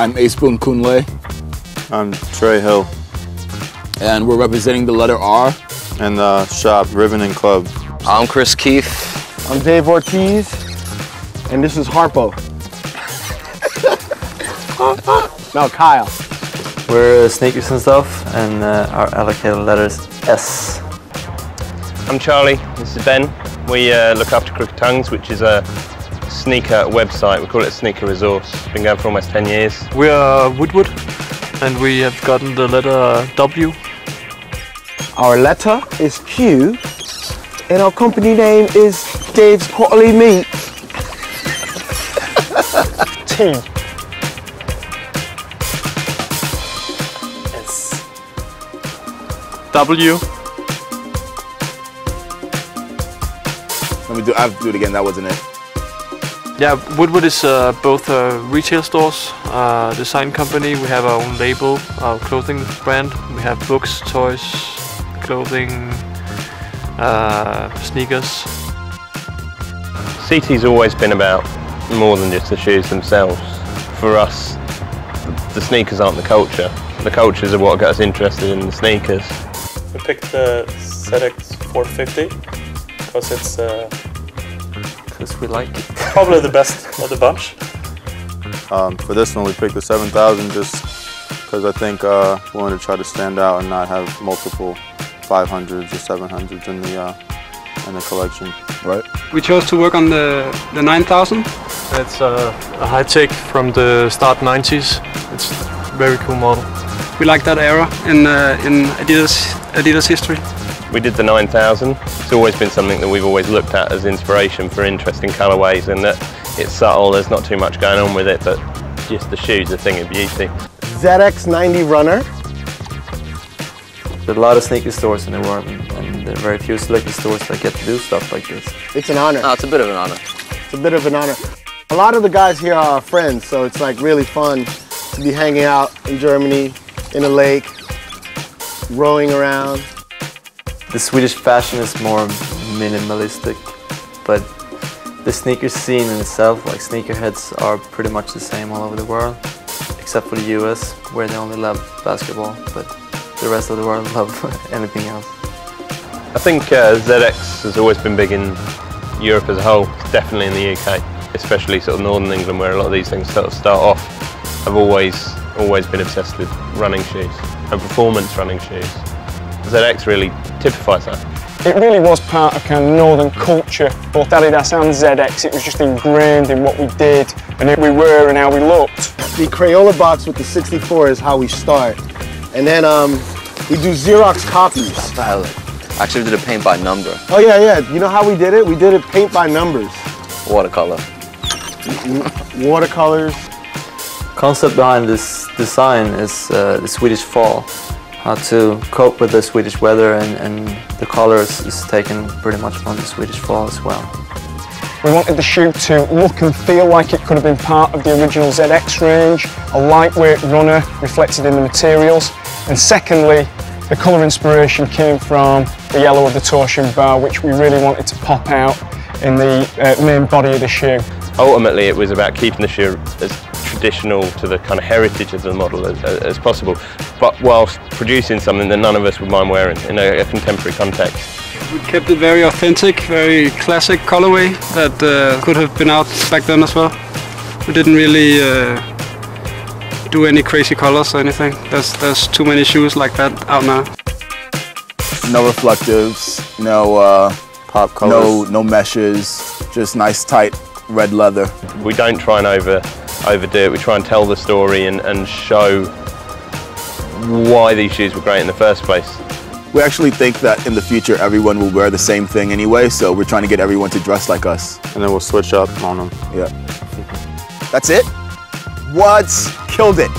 I'm A-Spoon Kunle. I'm Trey Hill. And we're representing the letter R. And the shop, Ribbon and Club. I'm Chris Keith. I'm Dave Ortiz. And this is Harpo. No, Kyle. We're Sneakers and Stuff, and our allocated letters S. I'm Charlie, this is Ben. We look after Crooked Tongues, which is a sneaker website. We call it a sneaker resource. Been going for almost 10 years. We are Woodward, and we have gotten the letter W. Our letter is Q, and our company name is Dave's Quarterly Meat. T. S. W. I have to do it again, that wasn't it. Yeah, Woodward is both retail stores, design company. We have our own label, our clothing brand. We have books, toys, clothing, sneakers. CT's always been about more than just the shoes themselves. For us, the sneakers aren't the culture. The cultures are what got us interested in the sneakers. We picked the AZX 450 because it's Because we like it. probably the best of the bunch. For this one, we picked the 7000 just because I think we wanted to try to stand out and not have multiple 500s or 700s in the collection. Right. We chose to work on the 9000. It's a high-tech from the start 90s. It's a very cool model. We like that era in Adidas history. We did the 9000. It's always been something that we've always looked at as inspiration for interesting colourways, and that it's subtle, there's not too much going on with it, but just the shoe's a thing of beauty. ZX 90 Runner. There are a lot of sneaker stores in the world, and there are very few selected stores that get to do stuff like this. It's an honor. No, it's a bit of an honor. It's a bit of an honor. A lot of the guys here are our friends, so it's like really fun to be hanging out in Germany, in a lake, rowing around. The Swedish fashion is more minimalistic, but the sneaker scene in itself, like sneakerheads, are pretty much the same all over the world, except for the US, where they only love basketball, but the rest of the world love anything else. I think ZX has always been big in Europe as a whole, definitely in the UK, especially sort of Northern England, where a lot of these things sort of start off. I've always been obsessed with running shoes and performance running shoes. ZX really typifies that. It really was part of kind of northern culture, both Adidas and ZX. It was just ingrained in what we did and who we were and how we looked. The Crayola box with the 64 is how we start. And then we do Xerox copies. Actually, we did a paint by number. Oh yeah. You know how we did it? We did it paint by numbers. Watercolor. Watercolors. Concept behind this design is the Swedish fall. How to cope with the Swedish weather, and the colors is taken pretty much from the Swedish fall as well. We wanted the shoe to look and feel like it could have been part of the original ZX range, a lightweight runner reflected in the materials. And secondly, the colour inspiration came from the yellow of the torsion bar, which we really wanted to pop out in the main body of the shoe. Ultimately, it was about keeping the shoe as traditional to the kind of heritage of the model as possible, but whilst producing something that none of us would mind wearing in a contemporary context. We kept it very authentic, very classic colorway that could have been out back then as well. We didn't really do any crazy colors or anything. There's too many shoes like that out now. No reflectives, no Pop colors. no meshes, just nice tight red leather. We don't try and overdo it. We try and tell the story and show why these shoes were great in the first place. We actually think that in the future everyone will wear the same thing anyway, so we're trying to get everyone to dress like us. And then we'll switch up on them. Yeah. That's it? What? Killed it.